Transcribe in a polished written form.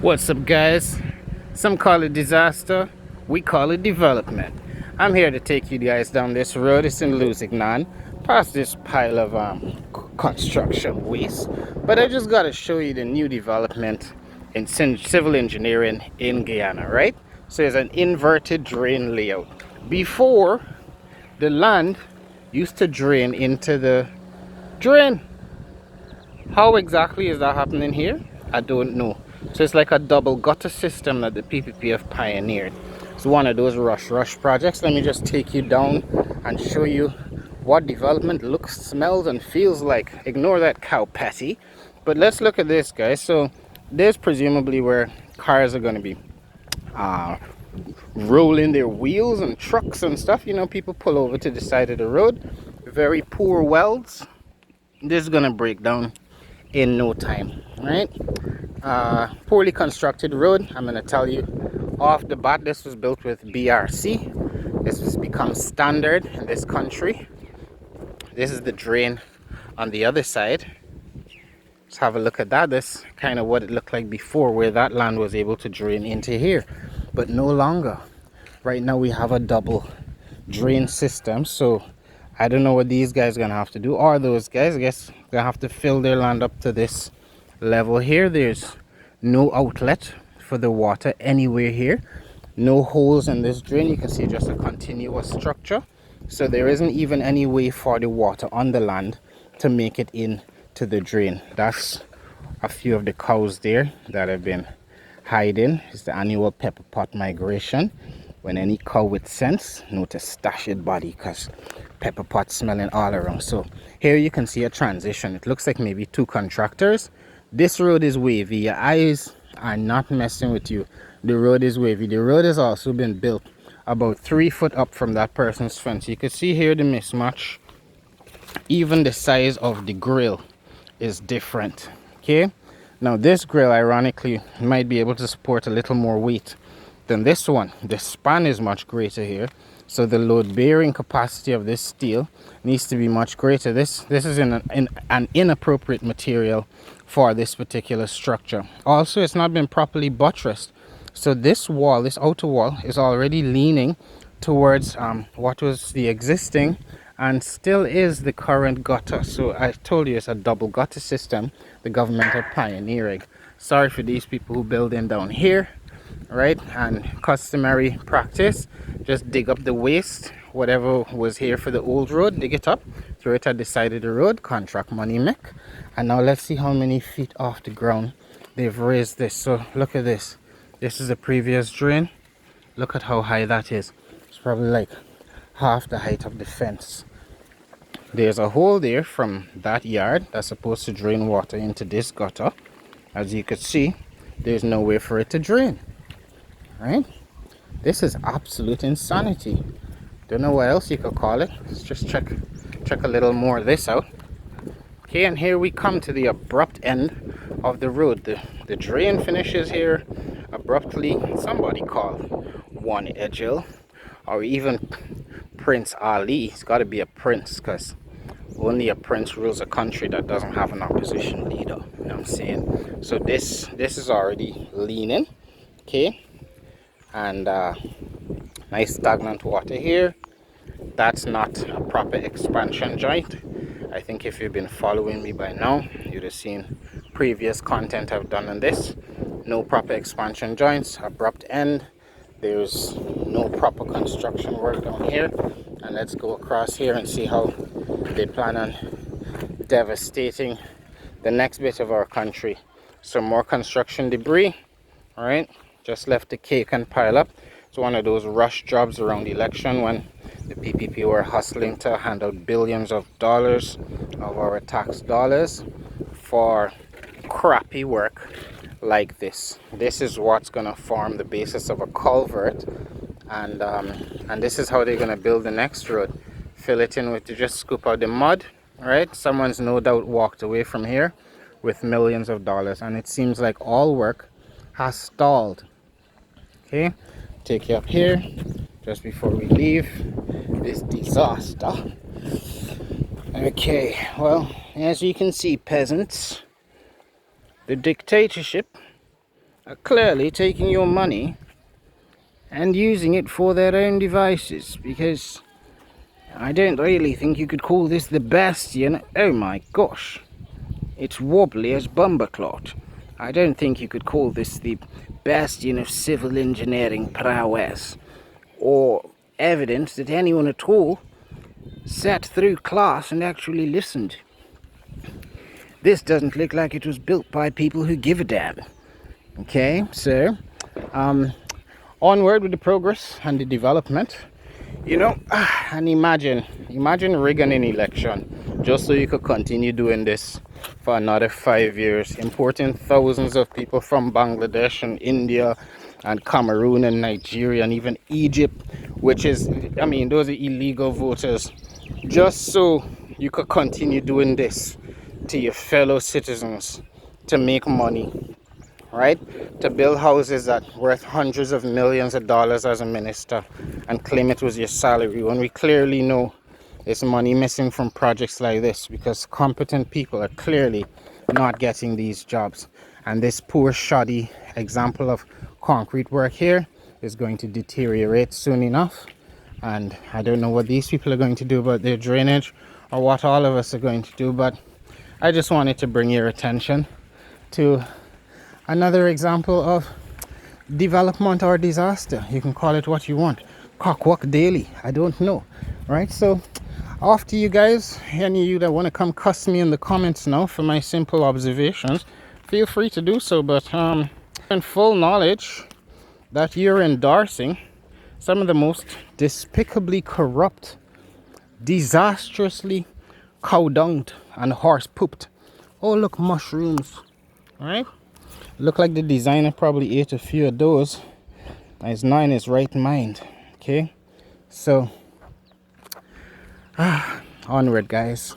What's up, guys? Some call it disaster, we call it development. I'm here to take you guys down this road. It's in Lusignan, past this pile of construction waste. But I just got to show you the new development in civil engineering in Guyana, right? So there's an inverted drain layout. Before, the land used to drain into the drain. How exactly is that happening here? I don't know. So it's like a double gutter system that the PPP have pioneered. It's one of those rush projects. Let me just take you down and show you what development looks, smells, and feels like. Ignore that cow patty. But let's look at this, guys. So there's presumably where cars are going to be rolling their wheels and trucks and stuff. You know, people pull over to the side of the road. Very poor welds. This is going to break down in no time, right? Poorly constructed road. I'm going to tell you off the bat, this was built with BRC. This has become standard in this country. This is the drain on the other side. Let's have a look at that. This kind of what it looked like before, where that land was able to drain into here, but no longer. Right now we have a double drain system, so I don't know what these guys are gonna have to do, or those guys. I guess they're gonna have to fill their land up to this level here. There's no outlet for the water anywhere here. No holes in this drain. You can see just a continuous structure. So there isn't even any way for the water on the land to make it in to the drain. That's a few of the cows there that have been hiding. It's the annual pepper pot migration. When any cow with sense know to stash its body, because pepper pot smelling all around. So here you can see a transition. It looks like maybe two contractors. This road is wavy. Your eyes are not messing with you. The road is wavy. The road has also been built about 3 foot up from that person's fence. You can see here the mismatch. Even the size of the grill is different. Okay, now this grill ironically might be able to support a little more weight than this one. The span is much greater here, so the load bearing capacity of this steel needs to be much greater. This is in an inappropriate material for this particular structure. Also, it's not been properly buttressed, so this wall, this outer wall, is already leaning towards what was the existing and still is the current gutter. So I told you it's a double gutter system the government are pioneering. Sorry for these people who build in down here, right? And customary practice, just dig up the waste, whatever was here for the old road, dig it up, throw it at the side of the road, contract money make. And now let's see how many feet off the ground they've raised this. So look at this. This is the previous drain. Look at how high that is. It's probably like half the height of the fence. There's a hole there from that yard that's supposed to drain water into this gutter. As you can see, there's no way for it to drain, right? This is absolute insanity. Don't know what else you could call it. Let's just check a little more of this out. Okay, and here we come to the abrupt end of the road. The drain finishes here abruptly. Somebody call One Edgel, or even Prince Ali. He's got to be a prince, because only a prince rules a country that doesn't have an opposition leader. You know what I'm saying? So this is already leaning. Okay, and nice stagnant water here. That's not a proper expansion joint. I think if you've been following me by now, you'd have seen previous content I've done on this. No proper expansion joints, abrupt end. There's no proper construction work down here. And let's go across here and see how they plan on devastating the next bit of our country. Some more construction debris. All right, just left the cake and pile up. It's one of those rush jobs around the election when the PPP were hustling to hand out billions of dollars of our tax dollars for crappy work like this. This is what's going to form the basis of a culvert, and this is how they're going to build the next road. Fill it in with, to just scoop out the mud, right? Someone's no doubt walked away from here with millions of dollars, and it seems like all work has stalled. Okay, take you up here just before we leave this disaster. Okay, well, as you can see, peasants, the dictatorship are clearly taking your money and using it for their own devices, because I don't really think you could call this the bastion. Oh my gosh, it's wobbly as bumberclot. I don't think you could call this the bastion of civil engineering prowess, or evidence that anyone at all sat through class and actually listened. This doesn't look like it was built by people who give a damn. Okay, so onward with the progress and the development, you know. And imagine rigging an election just so you could continue doing this for another 5 years, importing thousands of people from Bangladesh and India and Cameroon and Nigeria and even Egypt, which is, I mean, those are illegal voters, just so you could continue doing this to your fellow citizens to make money, right? To build houses that worth hundreds of millions of dollars as a minister and claim it was your salary, when we clearly know there's money missing from projects like this, because competent people are clearly not getting these jobs. And this poor shoddy example of concrete work here is going to deteriorate soon enough, and I don't know what these people are going to do about their drainage, or what all of us are going to do, but I just wanted to bring your attention to another example of development or disaster. You can call it what you want. Cockwork daily, I don't know, right? So off to you guys. Any of you that want to come cuss me in the comments now for my simple observations, feel free to do so, but in full knowledge that you're endorsing some of the most despicably corrupt, disastrously cow-dunged and horse-pooped. Oh, look, mushrooms. Alright? Look like the designer probably ate a few of those. He's not in his right mind. Okay? So, onward, guys.